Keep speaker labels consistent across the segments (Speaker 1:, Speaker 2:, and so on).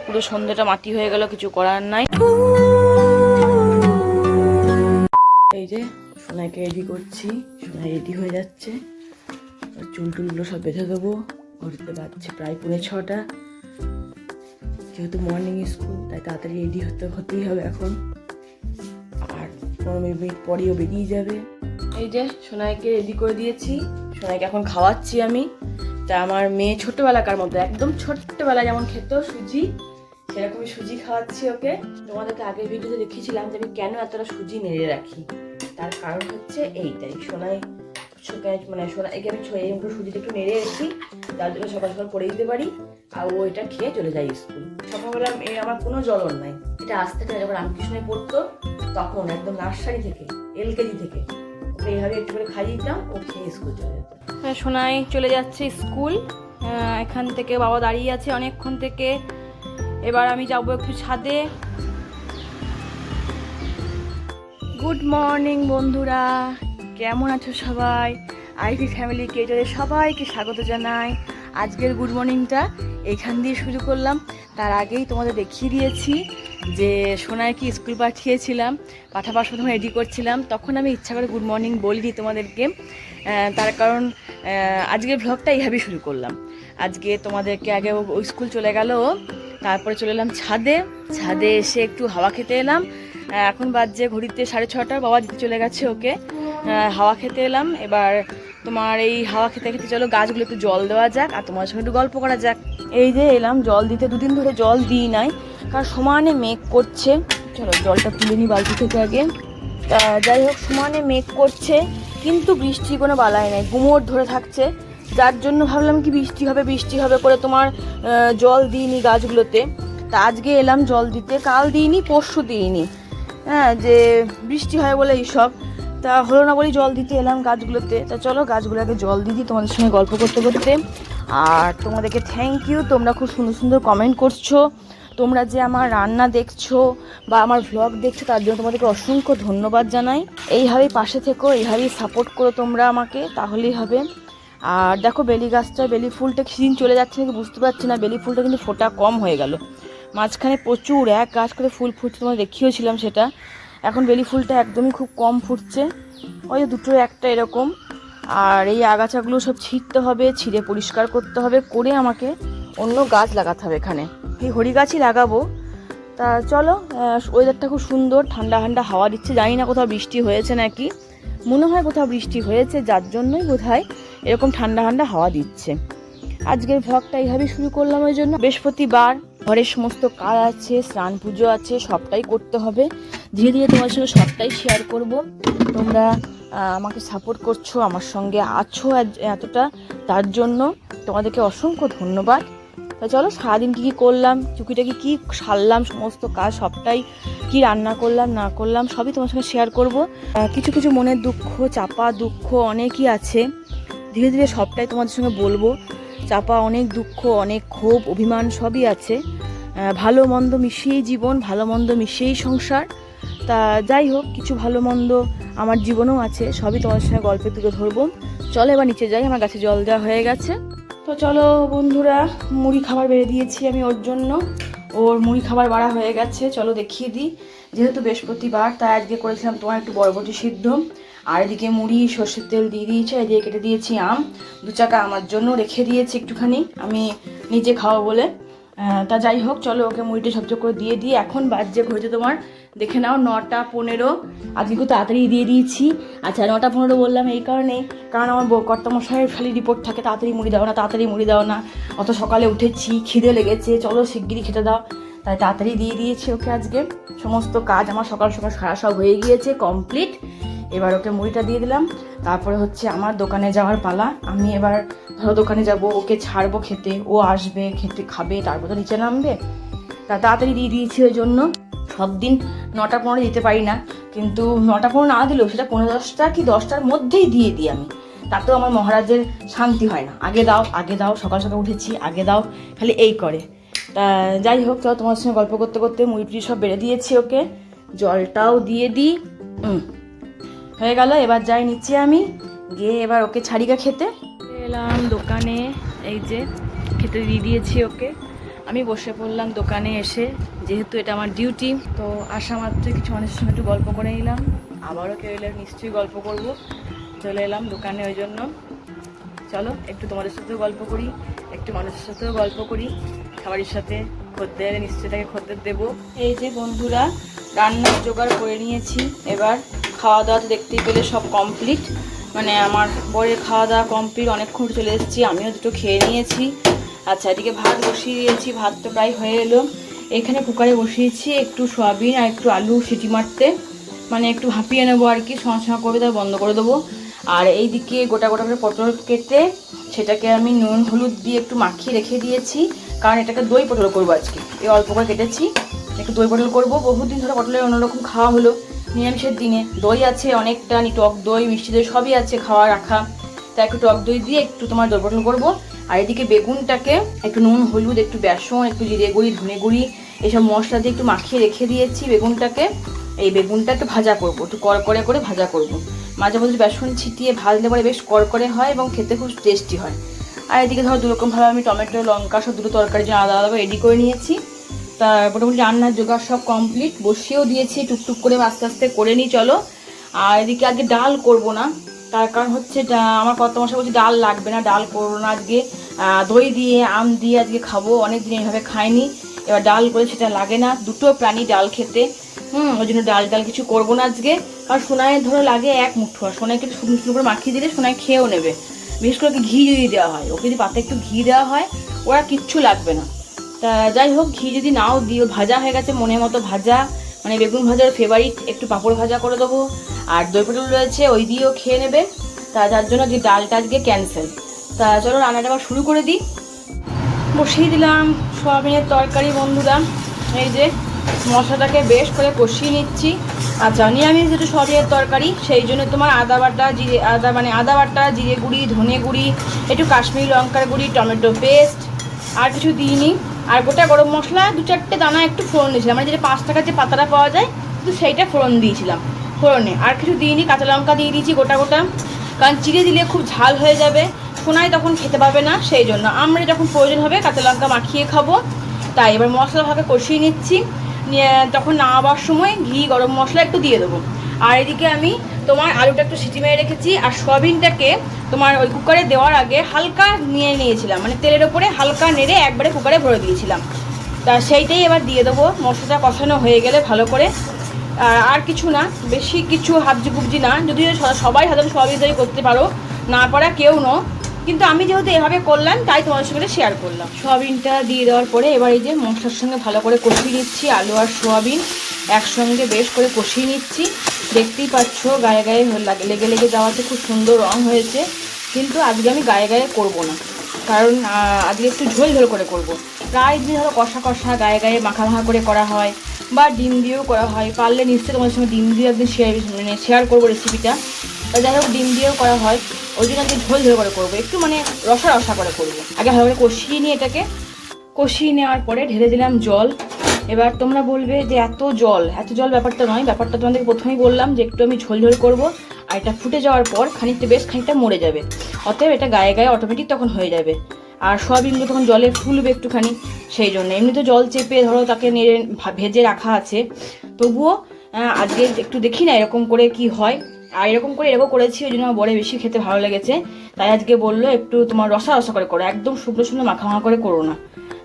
Speaker 1: পুরো সন্ধ্যাটা মাটি হয়ে গেল, কিছু করার নাই। এই যে সোনাইকে রেডি করছি, সোনাই রেডি হয়ে যাচ্ছে। চুল টুলগুলো সব বেঁধে দেবো। ঘুরতে পারছি প্রায় 6:30। যেহেতু মর্নিং স্কুল তাই তাড়াতাড়ি রেডি হতেই হবে এখন। আর 15 মিনিট পরেও বেরিয়ে যাবে। এই যে সোনাইকে রেডি করে দিয়েছি, সোনাইকে এখন খাওয়াচ্ছি আমি। তা আমার মেয়ে ছোট্টবেলাকার মতো, একদম ছোট্টবেলায় যেমন খেত সুজি, সেরকমই সুজি খাওয়াচ্ছি ওকে। তোমাদেরকে আগের ভিডিওতে দেখিয়েছিলাম যে আমি কেন এতটা সুজি নেড়ে রাখি। তার কারণ হচ্ছে এইটাই, সোনাইকে আমি সুজিটা একটু নেড়ে রেখি, তার জন্য সকাল সকাল করে দিতে পারি। আর ও এটা খেয়ে চলে যায় স্কুল। সকালবেলা আমার কোনো জ্বলন নাই। এটা আজ থেকে যখন রামকৃষ্ণে পড়তো তখন একদম নার্সারি থেকে, LKG থেকে ওকে এইভাবে একটু করে খাইয়ে দিতাম, ও খেয়ে স্কুল চলে যেত। সোনাই চলে যাচ্ছে স্কুল। এখান থেকে বাবা দাঁড়িয়ে আছে অনেকক্ষণ থেকে। এবার আমি যাবো একটু ছাদে। গুড মর্নিং বন্ধুরা, কেমন আছো সবাই? আইভি ফ্যামিলি কেটারে সবাইকে স্বাগত জানাই। আজকের গুড মর্নিংটা এখান দিয়ে শুরু করলাম। তার আগেই তোমাদের দেখিয়ে দিয়েছি যে সোনাইকে স্কুল পাঠিয়েছিলাম, পাঠাবার সময় রেডি করছিলাম, তখন আমি ইচ্ছা করে গুড মর্নিং বলিনি তোমাদেরকে। তার কারণ আজকের ভ্লগটা এইভাবেই শুরু করলাম। আজকে তোমাদেরকে আগে ও স্কুল চলে গেল, তারপরে চলে এলাম ছাদে। ছাদে এসে একটু হাওয়া খেতে এলাম। এখন বাজছে ঘড়িতে 6:30। বাবা দিতে চলে গেছে ওকে, হাওয়া খেতে এলাম। এবার তোমার এই হাওয়া খেতে খেতে চলো গাছগুলো একটু জল দেওয়া যাক আর তোমার সঙ্গে একটু গল্প করা যাক। এই যে এলাম জল দিতে, 2 দিন ধরে জল দিই নাই কারণ সমানে মেঘ করছে। চলো জলটা তুলে নিই বালতি থেকে আগে। যাই হোক, সমানে মেঘ করছে কিন্তু বৃষ্টির কোনো বালাই নাই, গুমোট ধরে থাকছে। যার জন্য ভাবলাম কি বৃষ্টি হবে করে তোমার জল দিইনি গাছগুলোতে। তা আজকে এলাম জল দিতে, কাল দিইনি পরশু দিইনি, যে বৃষ্টি হয় বলে এইসব। তা হলো না বলেই জল দিতে এলাম গাছগুলোতে। তা চলো গাছগুলোকে জল দিয়ে দিই তোমাদের সঙ্গে গল্প করতে করতে। আর তোমাদেরকে থ্যাংক ইউ, তোমরা খুব সুন্দর সুন্দর কমেন্ট করছো। তোমরা যে আমার রান্না দেখছো বা আমার ভ্লগ দেখছো তার জন্য তোমাদেরকে অসংখ্য ধন্যবাদ জানাই। এইভাবেই পাশে থেকো, এইভাবেই সাপোর্ট করো তোমরা আমাকে, তাহলেই হবে। আর দেখো বেলি গাছটা, বেলি ফুলটা সিজন চলে যাচ্ছে নাকি বুঝতে পারছি না। বেলি ফুলটা কিন্তু ফোটা কম হয়ে গেল। মাঝখানে প্রচুর এক গাছ করে ফুল ফুটছে, তোমার দেখিয়েছিলাম সেটা। এখন বেলি ফুলটা একদমই খুব কম ফুটছে, ওই দুটো একটা এরকম। আর এই আগাছাগুলো সব ছিঁড়তে হবে, ছিঁড়ে পরিষ্কার করতে হবে, করে আমাকে অন্য গাছ লাগাতে হবে এখানে। এই হরি গাছই লাগাবো। তা চলো, ওয়েদারটা খুব সুন্দর, ঠান্ডা ঠান্ডা হাওয়া দিচ্ছে। জানি না কোথাও বৃষ্টি হয়েছে নাকি, মনে হয় কোথাও বৃষ্টি হয়েছে, যার জন্যই বোধহয় এরকম ঠান্ডা ঠান্ডা হাওয়া দিচ্ছে। আজকের ভ্লগটা এইভাবেই শুরু করলাম। ওই জন্য বৃহস্পতিবার, ঘরের সমস্ত কাজ আছে, স্নান পুজো আছে, সবটাই করতে হবে। ধীরে ধীরে তোমার সঙ্গে সবটাই শেয়ার করব। তোমরা আমাকে সাপোর্ট করছো, আমার সঙ্গে আছো এতটা, তার জন্য তোমাদেরকে অসংখ্য ধন্যবাদ। তা চলো সারাদিন কী করলাম, টুকিটাকি কী সারলাম, সমস্ত কাজ সবটাই, কি রান্না করলাম না করলাম সবই তোমার সঙ্গে শেয়ার করব। কিছু কিছু মনের দুঃখ, চাপা দুঃখ অনেকই আছে, ধীরে ধীরে সবটাই তোমাদের সঙ্গে বলবো। চাপা অনেক দুঃখ, অনেক ক্ষোভ, অভিমান সবই আছে। ভালো মন্দ মিশিয়েই জীবন, ভালো মন্দ মিশিয়েই সংসার। তা যাই হোক, কিছু ভালো মন্দ আমার জীবনেও আছে, সবই তোমাদের সঙ্গে গল্পে তুলে ধরবো। চলো এবার নিচে যাই, আমার গাছে জল দেওয়া হয়ে গেছে। তো চলো বন্ধুরা, মুড়ি খাবার বেড়ে দিয়েছি আমি ওর জন্য, ওর মুড়ি খাবার বাড়া হয়ে গেছে। চলো দেখিয়ে দিই। যেহেতু বৃহস্পতিবার তাই আজকে করেছিলাম তোমার একটু বরবটি সিদ্ধ, আর এদিকে মুড়ি সর্ষের তেল দিয়ে দিয়েছে, এদিকে কেটে দিয়েছি আম, 2 চাকা আমার জন্য রেখে দিয়েছি একটুখানি, আমি নিজে খাওয়া বলে। তা যাই হোক, চলো ওকে মুড়িটা সবচেয়ে করে দিয়ে দিই। এখন বাজছে ঘড়িতে তোমার দেখে নাও 9:15। আজকে খুব তাড়াতাড়ি দিয়ে দিয়েছি। আচ্ছা 9:15 বললাম এই কারণেই, কারণ আমার কর্তামশাইয়ের খালি রিপোর্ট থাকে, তাড়াতাড়ি মুড়ি দাও না, তাড়াতাড়ি মুড়ি দাও না, অত সকালে উঠেছি, খিদে লেগেছে, চলো শিগগিরই খেতে দাও। তাই তাড়াতাড়ি দিয়ে দিয়েছি ওকে। আজকে সমস্ত কাজ আমার সকাল সকাল সারা সব হয়ে গিয়েছে, কমপ্লিট। এবার ওকে মুড়িটা দিয়ে দিলাম। তারপরে হচ্ছে আমার দোকানে যাওয়ার পালা। আমি এবার ধরো দোকানে যাব, ওকে ছাড়বো খেতে, ও আসবে খেতে, খাবে, তারপর তো নিচে নামবে। তা তাড়াতাড়ি দিয়ে দিয়েছি। ওই জন্য সব দিন 9:15 দিতে পারি না, কিন্তু 9:15 না দিলেও সেটা 9:45 কি 10টার মধ্যেই দিয়ে দিই আমি। তাতেও আমার মহারাজের শান্তি হয় না, আগে দাও আগে দাও, সকাল সকাল উঠেছি আগে দাও, খালি এই করে। তা যাই হোক, চলো তোমার সঙ্গে গল্প করতে করতে মুড়ি সব বেড়ে দিয়েছি ওকে, জলটাও দিয়ে দিই। হয়ে গেল। এবার যাই নিচে আমি, গিয়ে এবার ওকে ছাড়িকা খেতে এলাম দোকানে। এই যে খেতে দিয়ে দিয়েছি ওকে। আমি বসে পড়লাম দোকানে এসে, যেহেতু এটা আমার ডিউটি। তো আসা মাত্র কিছু মানুষের সঙ্গে একটু গল্প করে নিলাম, আবারও কেউ এলে নিশ্চয়ই গল্প করব। চলে এলাম দোকানে ওই জন্য। চলো একটু তোমাদের সাথেও গল্প করি, একটু মানুষের সাথেও গল্প করি, খাবারের সাথে খদ্দের নিশ্চয়ই তাকে খদ্দের দেবো। এই যে বন্ধুরা, রান্নার জোগাড় করে নিয়েছি। এবার খাওয়া দাওয়া তো দেখতেই পেলে সব কমপ্লিট, মানে আমার বরের খাওয়া দাওয়া কমপ্লিট, অনেকক্ষণ চলে এসেছি, আমিও দুটো খেয়ে নিয়েছি। আচ্ছা, এদিকে ভাত বসিয়ে দিয়েছি, ভাত তো প্রায় হয়ে এলো। এখানে কুকারে বসিয়েছি একটু সয়াবিন আর একটু আলু সিটি মারতে, মানে একটু ভাপিয়ে নেবো আর কি, সময় করবে তাই বন্ধ করে দেবো। আর এইদিকে গোটা গোটা করে পটল কেটে সেটাকে আমি নুন হলুদ দিয়ে একটু মাখিয়ে রেখে দিয়েছি, কারণ এটাকে দই পটল করবো আজকে। এই অল্প করে কেটেছি, একটু দই পটল করবো। বহুদিন ধরে পটলের অন্যরকম খাওয়া হলো, নিরামিষের দিনে দই আছে অনেকটা, টক দই মিষ্টি দই সবই আছে খাওয়া রাখা, তাই একটু টক দই দিয়ে একটু তোমার দই পটল করবো। আর এদিকে বেগুনটাকে একটু নুন হলুদ একটু বেসন একটু জিরে গুঁড়ি ধনে গুঁড়ি এইসব মশলা দিয়ে একটু মাখিয়ে রেখে দিয়েছি বেগুনটাকে। এই বেগুনটা একটু ভাজা করবো, একটু কড়কড়ে করে ভাজা করবো। মাঝে মধ্যে বেসন ছিটিয়ে ভাজলে পরে বেশ কড়কড়ে হয় এবং খেতে খুব টেস্টি হয়। আর এদিকে ধরো দুরকমভাবে আমি টমেটো লঙ্কা সব দুটো তরকারির জন্য আলাদা আলাদা রেডি করে নিয়েছি। তা মোটামুটি রান্নার জোগাড় সব কমপ্লিট, বসিয়েও দিয়েছি, টুকটুক করে আস্তে আস্তে করে নিই চলো। আর এদিকে আজকে ডাল করব না, তার কারণ হচ্ছে আমার কর্তামশাই বলছে ডাল লাগবে না, ডাল করবো না আজকে, দই দিয়ে আম দিয়ে আজকে খাবো, অনেক দিন এইভাবে খাইনি। এবার ডাল করে সেটা লাগে না, দুটো প্রাণী ডাল খেতে, ওই জন্য ডাল কিছু করবো না আজকে। আর সোনায় ধরো লাগে এক মুঠো, আর সোনাইকে একটু শুকনো শুকনো করে মাখিয়ে দিলে সোনায় খেয়েও নেবে। বিশেষ করে ঘি যদি দেওয়া হয়, ওকে যদি পাতে একটু ঘি দেওয়া হয় ওরা কিচ্ছু লাগবে না। তা যাই হোক, ঘি যদি নাও দিও, ভাজা হয়ে গেছে মনের মতো ভাজা, মানে বেগুন ভাজার ফেভারিট, একটু পাঁপড় ভাজা করে দেবো। আর দই পটল রয়েছে, ওই দিয়েও খেয়ে নেবে। তা যার জন্য যে ডালটা আজকে ক্যান্সেল। তা চলো রান্নাটা আবার শুরু করে দিই। বসিয়ে দিলাম সয়াবিনের তরকারি বন্ধুরা। এই যে মশলাটাকে বেশ করে কষিয়ে নিচ্ছি। আচ্ছা, নিরামিষ যেটা সয়াবিনের তরকারি, সেই জন্য তোমার আদা বাটা জিরে গুঁড়ি ধনে গুঁড়ি একটু কাশ্মীরি লঙ্কার গুঁড়ি টমেটো পেস্ট আর কিছু দিইনি। আর গোটা গরম মশলা 2-4টে দানা একটু ফোড়ন দিয়েছিলাম, মানে যেটা 5 টাকার যে পাতাটা পাওয়া যায় কিন্তু সেইটা ফোড়ন দিয়েছিলাম। ফোড়নে আর কিছু দিইনি, কাঁচা লঙ্কা দিয়ে দিয়েছি গোটা গোটা, কারণ চিড়ে দিলে খুব ঝাল হয়ে যাবে, সোনাই তখন খেতে পাবে না, সেই জন্য আমরা যখন প্রয়োজন হবে কাঁচা লঙ্কা মাখিয়ে খাবো। তাই এবার মশলাভাবে কষিয়ে নিচ্ছি, তখন নামাবার সময় ঘি গরম মশলা একটু দিয়ে দেবো। আর এদিকে আমি তোমার আলুটা একটু সিটি মেরে রেখেছি, আর সয়াবিনটাকে তোমার ওই কুকারে দেওয়ার আগে হালকা নিয়েছিলাম, মানে তেলের ওপরে হালকা নেড়ে একবারে কুকারে ভরে দিয়েছিলাম। তা সেইটাই এবার দিয়ে দেবো, মশলাটা কষানো হয়ে গেলে ভালো করে। আর কিছু না, বেশি কিছু হাবজি গুবজি না, যদিও সবাই সাধারণ সয়াবিন তৈরি করতে পারো, না পারা কেউ নয়, কিন্তু আমি যেহেতু এভাবে করলাম তাই তোমাদের সঙ্গে শেয়ার করলাম। সয়াবিনটা দিয়ে দেওয়ার পরে এবার এই যে মশলার সঙ্গে ভালো করে কষিয়ে নিচ্ছি, আলু আর সয়াবিন একসঙ্গে বেশ করে কষিয়ে নিচ্ছি। দেখতেই পাচ্ছ গায়ে গায়ে লেগে লেগে যাওয়াতে খুব সুন্দর রং হয়েছে, কিন্তু আজকে আমি গায়ে গায়ে করবো না, কারণ আজকে একটু ঝোল ঝোল করে করব। প্রায় যদি ধরো কষা কষা গায়ে গায়ে মাখা মাখা করে করা হয় বা ডিম দিয়েও করা হয়, পারলে নিশ্চয়ই তোমাদের সঙ্গে ডিম দিয়ে একদিন শেয়ার করবো রেসিপিটা। যাই হোক, ডিম দিয়েও করা হয়, ওই জন্য আজকে ঝোল ঝোল করে করবো, একটু মানে রসা রসা করে করবো। আগে ভালো করে কষিয়ে নিয়ে এটাকে কষিয়ে নেওয়ার পরে ঢেলে দিলাম জল। এবার তোমরা বলবে যে এত জল ব্যাপারটা নয়, ব্যাপারটা তোমাদেরকে প্রথমেই বললাম যে একটু আমি ঝোল ঝোল করবো, আর এটা ফুটে যাওয়ার পর বেশ খানিকটা মরে যাবে, অতএব এটা গায়ে গায়ে অটোমেটিক তখন হয়ে যাবে। আর সয়াবিনগুলো তখন জলে ফুলবে একটুখানি, সেই জন্য এমনি তো জল চেপে ধরো তাকে নেড়ে ভেজে রাখা আছে, তবুও আজকে একটু দেখি না এরকম করে কি হয়। আর এরকম করেছি, ওই জন্য আমার বড় বেশি খেতে ভালো লেগেছে, তাই আজকে বললো একটু তোমার রসা রসা করে করো, একদম শুকনো শুকনো মাখা মাখা করে করো না।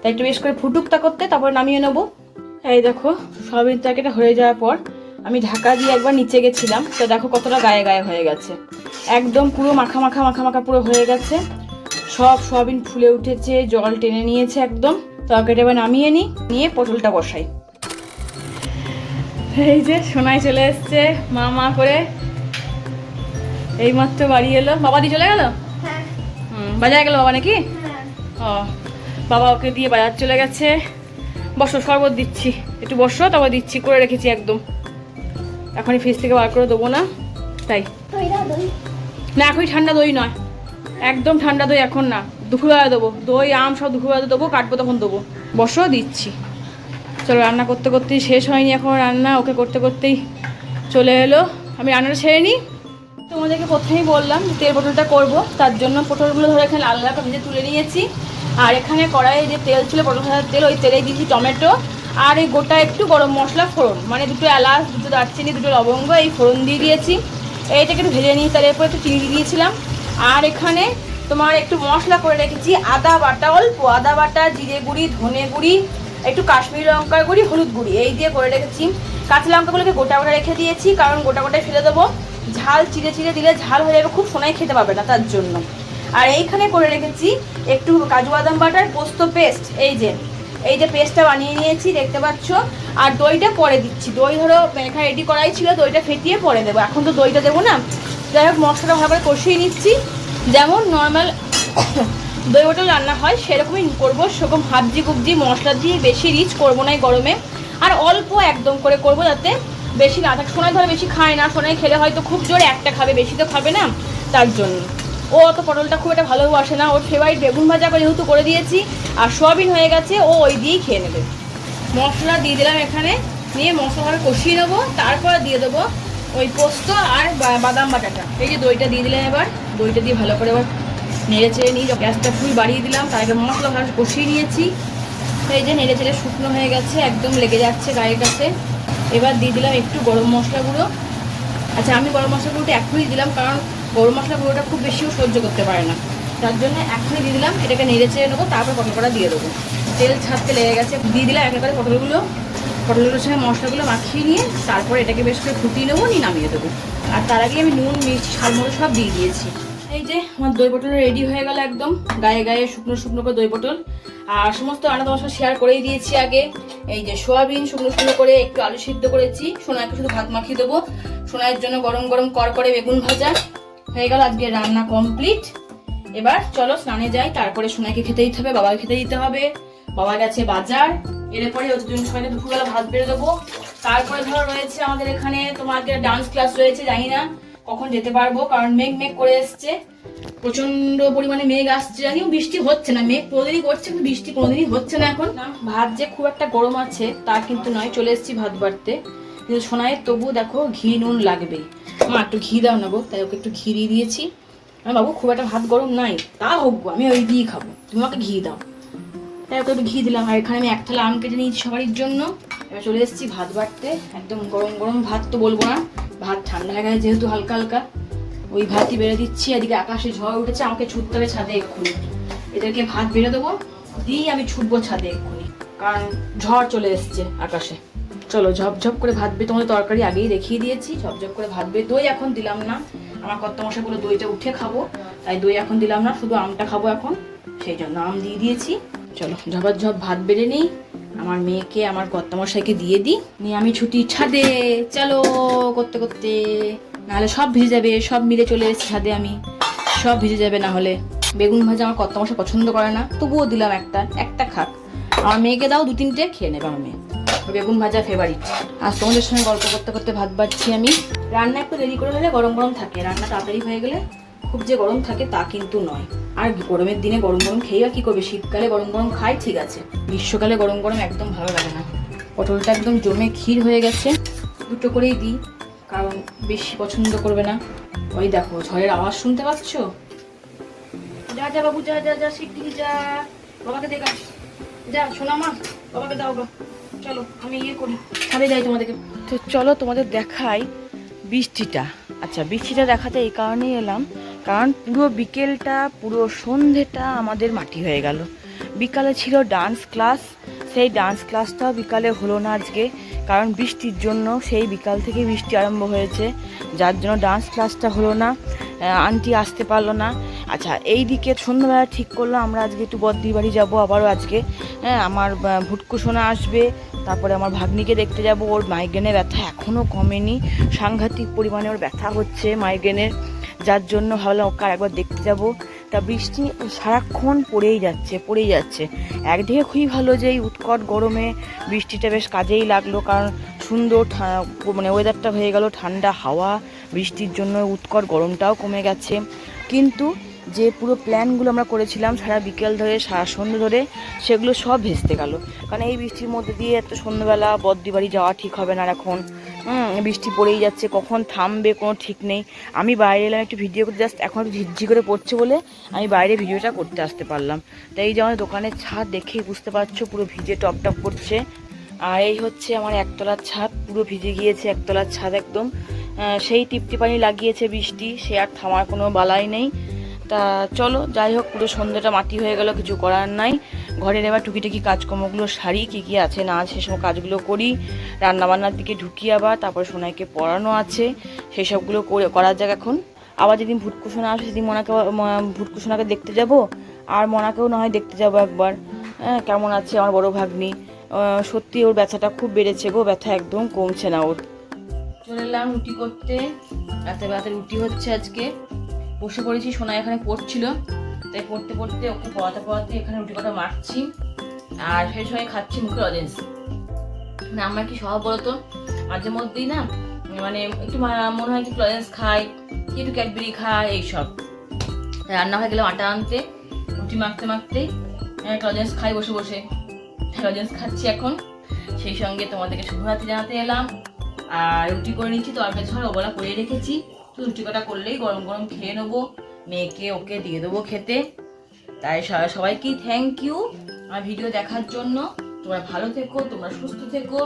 Speaker 1: তাই একটু বেশ করে ফুটুকটা করতে তারপর নামিয়ে নেবো। এই দেখো সয়াবিন তরকারিটা হয়ে যাওয়ার পর আমি ঢাকা দিয়ে একবার নিচে গেছিলাম, তো দেখো কতটা গায়ে গায়ে হয়ে গেছে, একদম পুরো মাখা মাখা মাখা মাখা পুরো হয়ে গেছে, সব সয়াবিন ফুলে উঠেছে, জল টেনে নিয়েছে একদম। তরকারিটা এবার নামিয়ে নিয়ে পটলটা বসাই। এই যে সোনাই চলে এসছে মা করে, এইমাত্র বাড়ি এলো। বাবা দিয়ে চলে গেল? বাজারে গেল বাবা নাকি? ও, বাবা ওকে দিয়ে বাজার চলে গেছে। বসো, শরবত দিচ্ছি, একটু বসো, তারপর দিচ্ছি, করে রেখেছি একদম, এখনই ফ্রিজ থেকে বার করে দেবো না, তাই না এখনই ঠান্ডা দই নয়, একদম ঠান্ডা দই এখন না, দুপুরবেলা দেবো, দই আম সব দুপুরবেলা দেবো, কাটবো তখন দেবো। বসো, দিচ্ছি। চলো, রান্না করতে করতেই শেষ হয়নি এখন রান্না, ওকে করতে করতেই চলে এলো। আমি রান্নাটা ছেড়ে নিই। তোমাদেরকে প্রথমেই বললাম যে তেল পটলটা করবো, তার জন্য পটলগুলো ধরে এখানে লাল লাল ভেজে তুলে নিয়েছি। আর এখানে কড়াইয়ে যে তেল ছিল পটল ভাজার তেল, ওই তেলে দিয়েছি টমেটো আর এই গোটা একটু গরম মশলা ফোড়ন, মানে দুটো এলাচ, দুটো দারচিনি, দুটো লবঙ্গ, এই ফোড়ন দিয়ে দিয়েছি। এইটাকে একটু ভেজে নিয়ে তার এরপর একটু চিনি দিয়েছিলাম। আর এখানে তোমার একটু মশলা করে রেখেছি, আদা বাটা, অল্প আদা বাটা, জিরে গুঁড়ি, ধনে গুঁড়ি, একটু কাশ্মীরি লঙ্কার গুঁড়ি, হলুদ গুঁড়ি, এই দিয়ে করে রেখেছি। কাঁচা লঙ্কাগুলোকে গোটা গোটা রেখে দিয়েছি, কারণ গোটা গোটায় ফেলে দেবো, ঝাল চিড়ে চিড়ে দিলে ঝাল হয়ে যাবে, খুব সোনাই খেতে পারবে না তার জন্য। আর এইখানে করে রেখেছি একটু কাজু বাদাম বাটার পোস্ত পেস্ট, এই যে পেস্টটা বানিয়ে নিয়েছি দেখতে পাচ্ছ। আর দইটা পরে দিচ্ছি, দই ধরো এখানে রেডি করাই ছিল, দইটা ফেটিয়ে পরে দেবো, এখন তো দইটা দেবো না। যাই হোক মশলাটা ভালো করে কষিয়ে নিচ্ছি, যেমন নর্মাল দই বটল রান্না হয় সেরকমই করবো, সেরকম হাবজি গুবজি মশলা দিয়ে বেশি রিচ করবো না এই গরমে। আর অল্প একদম করে করবো, যাতে বেশি না থাকে। সোনাই ধরো বেশি খায় না, সোনাই খেলে হয়তো খুব জোরে একটা খাবে, বেশি তো খাবে না, তার জন্য। ও অত পটলটা খুব একটা ভালোবাসে না, ওর ফেভারিট বেগুন ভাজা করে যেহেতু করে দিয়েছি আর সোয়াবিন হয়ে গেছে, ও ওই দিয়েই খেয়ে নেবে। মশলা দিয়ে দিলাম এখানে, নিয়ে মশলাভাবে কষিয়ে নেবো, তারপর দিয়ে দেবো ওই পোস্ত আর বাদাম বাটাটা। এই যে দইটা দিয়ে দিলাম, এবার দইটা দিয়ে ভালো করে এবার নেড়ে চেড়ে নিই, গ্যাসটা ফুল বাড়িয়ে দিলাম, তার আগে মশলা ভালো কষিয়ে নিয়েছি। এই যে নেড়ে চেড়ে শুকনো হয়ে গেছে, একদম লেগে যাচ্ছে গায়ের কাছে। এবার দিয়ে দিলাম একটু গরম মশলা গুঁড়ো। আচ্ছা, আমি গরম মশলা গুঁড়োটা এখনই দিলাম, কারণ গরম মশলা গুঁড়োটা খুব বেশিও সহ্য করতে পারে না, তার জন্য এখনই দিয়ে দিলাম। এটাকে নেড়ে চেড়ে নেবো, তারপর পটলটা দিয়ে দেবো। তেল ছাড়তে লেগে গেছে, দিয়ে দিলাম একেবারে পটলগুলোর সঙ্গে মশলাগুলো মাখিয়ে নিয়ে তারপর এটাকে বেশ করে ফুটিয়ে নেবো, নিয়ে নামিয়ে দেবো। আর তার আগে আমি নুন, মির্চি, ঝালমুড়ো সব দিয়ে দিয়েছি। এই যে আমার দই পটল রেডি হয়ে গেল, একদম গায়ে গায়ে শুকনো শুকনো করে দই পটল। আর সমস্ত রান্না তোমার সাথে শেয়ার করেই দিয়েছি আগে। এই যে সোয়াবিন শুকনো শুকনো করে একটু আলু সিদ্ধ করেছি, সোনাইকে শুধু ভাত মাখিয়ে দেবো। সোনাইয়ের জন্য গরম গরম করে বেগুন ভাজা হয়ে গেল, আজকে রান্না কমপ্লিট। এবার চলো স্নানে যাই, তারপরে সোনাইকে খেতে দিতে হবে, বাবাকে খেতে দিতে হবে। বাবা গেছে বাজার, এরপরে ওদের জন্য সবাইকে দুপুরবেলা ভাত বেড়ে দেবো। তারপরে ধরো রয়েছে আমাদের এখানে তোমার ডান্স ক্লাস রয়েছে, জানি না কখন যেতে পারবো, কারণ মেঘ মেঘ করে এসছে, প্রচন্ড পরিমাণে মেঘ আসছে, জানিও বৃষ্টি হচ্ছে না। মেঘ কোনোদিনই করছে কিন্তু বৃষ্টি কোনোদিনই হচ্ছে না। এখন ভাত যে খুব একটা গরম আছে তা কিন্তু নয়, চলে এসেছি ভাত বাড়তে, কিন্তু সোনাইয়ের তবু দেখো ঘি নুন লাগবেই। মা একটু ঘি দাও না গো, তাই ওকে একটু ঘি দিয়ে দিয়েছি। বাবু খুব একটা ভাত গরম নাই, তা হোক গো, আমি ওই দিয়েই খাবো, তুমি আমাকে ঘি দাও, তাই ওকে একটু ঘি দিলাম। আর এখানে আমি এক থালা আম কেটে নিয়েছি সবারই জন্য। এবার চলে এসেছি ভাত বাড়তে, একদম গরম গরম ভাত তো বলবো না, ভাত ঠান্ডা হয়ে গেছে যেহেতু হালকা হালকা, ওই ভাতই বেড়ে দিচ্ছি। এদিকে আকাশে ঝড় উঠেছে, আমাকে ছুটতে হবে ছাদে এক্ষুনি, এদেরকে ভাত বেড়ে দেবো, দিয়ে আমি ছুটবো ছাদে এক্ষুনি, কারণ ঝড় চলে এসছে আকাশে। চলো ঝপঝপ করে ভাত বেড়ে, তোমাদের তরকারি আগেই দেখিয়ে দিয়েছি, ঝপঝপ করে ভাত বেড়ে। দই এখন দিলাম না, আমার কর্তামশাইগুলো দইটা উঠে খাবো, তাই দই এখন দিলাম না, শুধু আমটা খাবো এখন, সেই জন্য আম দিয়ে দিয়েছি। চলো ঝপাঝপ ভাত বেড়ে নিই, আমার মেয়েকে আমার কর্তামশাইকে দিয়ে দিই, নিয়ে আমি ছুটি ছাদে। চলো করতে করতে, নাহলে সব ভিজে যাবে, সব মিলে চলে এসেছি ছাদে, আমি সব ভিজে যাবে না হলে। বেগুন ভাজা আমার কর্তামশাই পছন্দ করে না, তবুও দিলাম একটা খাক, আমার মেয়েকে দাও, 2-3টে খেয়ে নেবে আমার মেয়ে, বেগুন ভাজা ফেভারিট। আজ তোমাদের সঙ্গে গল্প করতে করতে ভাত বাড়ছি আমি। রান্না একটু দেরি করে হলে গরম গরম থাকে, রান্না তাড়াতাড়ি হয়ে গেলে খুব যে গরম থাকে তা কিন্তু নয়। আর গরমের দিনে গরম গরম খেয়ে বা কী করবে, শীতকালে গরম গরম খাই ঠিক আছে, গ্রীষ্মকালে গরম গরম একদম ভালো লাগে না। পটলটা একদম জমে ক্ষীর হয়ে গেছে, দুটো করেই দিই, কারণ বেশি পছন্দ করবে না। ওই দেখো ঝড়ের আওয়াজ শুনতে পাচ্ছ, যা যা বাবু যা যা যা, শিগগিরি যা, বাবাকে দেখা, যা শোনা মা, বাবাকে দাও গা, চলো আমি করি, ছাদে যাই তোমাদেরকে। তো চলো তোমাদের দেখাই বৃষ্টিটা। আচ্ছা, বৃষ্টিটা দেখাতে এই কারণেই এলাম, কারণ পুরো বিকেলটা পুরো সন্ধেটা আমাদের মাটি হয়ে গেল। বিকালে ছিল ডান্স ক্লাস, সেই ডান্স ক্লাসটাও বিকালে হলো না আজকে, কারণ বৃষ্টির জন্য সেই বিকাল থেকে বৃষ্টি আরম্ভ হয়েছে, যার জন্য ডান্স ক্লাসটা হলো না, আন্টি আসতে পারলো না। আচ্ছা, এই দিকে সন্ধ্যাবেলা ঠিক করলো আমরা আজকে একটু বদ্দির বাড়ি যাবো আবারও আজকে। হ্যাঁ, আমার ভুটকু সোনা আসবে, তারপরে আমার ভাগ্নিকে দেখতে যাব, ওর মাইগ্রেনের ব্যথা এখনও কমেনি, সাংঘাতিক পরিমাণে ওর ব্যথা হচ্ছে মাইগ্রেনের, যার জন্য ভাবলাম ওকে একবার দেখতে যাব। তা বৃষ্টি সারাক্ষণ পড়েই যাচ্ছে। একদিকে খুবই ভালো যে এই উৎকট গরমে বৃষ্টিটা বেশ কাজেই লাগলো, কারণ সুন্দর মানে ওয়েদারটা হয়ে গেল, ঠান্ডা হাওয়া, বৃষ্টির জন্য উৎকট গরমটাও কমে গেছে। কিন্তু যে পুরো প্ল্যানগুলো আমরা করেছিলাম সারা বিকেল ধরে সারা সন্ধ্যে ধরে, সেগুলো সব ভেস্তে গেল, কারণ এই বৃষ্টির মধ্যে দিয়ে এত সন্ধ্যেবেলা বদ্দি বাড়ি যাওয়া ঠিক হবে না এখন। বৃষ্টি পড়েই যাচ্ছে, কখন থামবে কোনো ঠিক নেই। আমি বাইরে এলাম একটু ভিডিও করতে, জাস্ট এখন একটু ঝিরঝি করে পড়ছে বলে আমি বাইরে ভিডিওটা করতে আসতে পারলাম। তাই এই যে আমার দোকানের ছাদ দেখেই বুঝতে পারছো পুরো ভিজে টপ টপ করছে। আর এই হচ্ছে আমার একতলার ছাদ, পুরো ভিজে গিয়েছে একতলার ছাদ একদম। সেই টিপটি পানি লাগিয়েছে বৃষ্টি, সে আর থামার কোনো বালাই নেই। তা চলো যাই হোক, পুরো সন্ধ্যাটা মাটি হয়ে গেল, কিছু করার নাই। ঘরের এবার টুকিটাকি কাজকর্মগুলো সারি, কী কী আছে না আছে সেসব কাজগুলো করি। রান্নাবান্নার দিকে ঢুকি আবার, তারপর সোনাইকে পড়ানো আছে, সেই সবগুলো করার যাক এখন। আবার যেদিন ভুটকুসোনা আসে সেদিন ভুটকুসোনাকে দেখতে যাব, আর মনাকেও না হয় দেখতে যাব একবার। কেমন আছে আমার বড় ভাগ্নি। সত্যি ওর ব্যথাটা খুব বেড়েছে গো, ব্যথা একদম কমছে না ওর। চলে এলাম রুটি করতে, রাতে রাতে রুটি হচ্ছে আজকে। বসে পড়েছি, সোনা এখানে পড়ছিল, তাই পড়তে পড়তে ওকে পড়াতে পড়াতে এখানে রুটি কটা মারছি, আর সেই সময় খাচ্ছি মুখে লজেন্স। মানে আমার কি স্বভাব বলতো, মাঝে মধ্যেই না মানে একটু মনে হয় কি লজেন্স খাই, কি একটু ক্যাডবেরি খাই এইসব। রান্না হয়ে গেলাম আটা আনতে, রুটি মাখতে মাখতেই লজেন্স খাই বসে বসে, লজেন্স খাচ্ছি এখন। সেই সঙ্গে তোমাদেরকে শুভরাত্রি জানাতে এলাম। আর রুটি করে নিচ্ছি, তরকারি ছড়া ওবেলা করে রেখেছি, তো রুটি কটা করলেই গরম গরম খেয়ে নেবো, মেয়েকে ওকে দিয়ে দেবো খেতে। তাই সবাইকেই থ্যাংক ইউ আমার ভিডিও দেখার জন্য। তোমরা ভালো থেকো, তোমরা সুস্থ থেকো,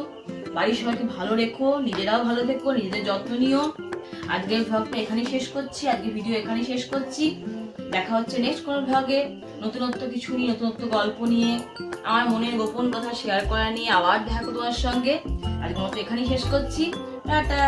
Speaker 1: বাড়ির সবাইকে ভালো রেখো, নিজেরাও ভালো থেকো, নিজেদের যত্ন নিও। আজকের ভ্লগটা এখানেই শেষ করছি, আজকের ভিডিও এখানেই শেষ করছি। দেখা হচ্ছে নেক্সট কোনো ভ্লগে, নতুনত্ব কিছু নিয়ে, নতুনত্ব গল্প নিয়ে, আমার মনের গোপন কথা শেয়ার করা নিয়ে আবার দেখা করবো তোমার সঙ্গে। আজকের মতো এখানেই শেষ করছি, টাটা।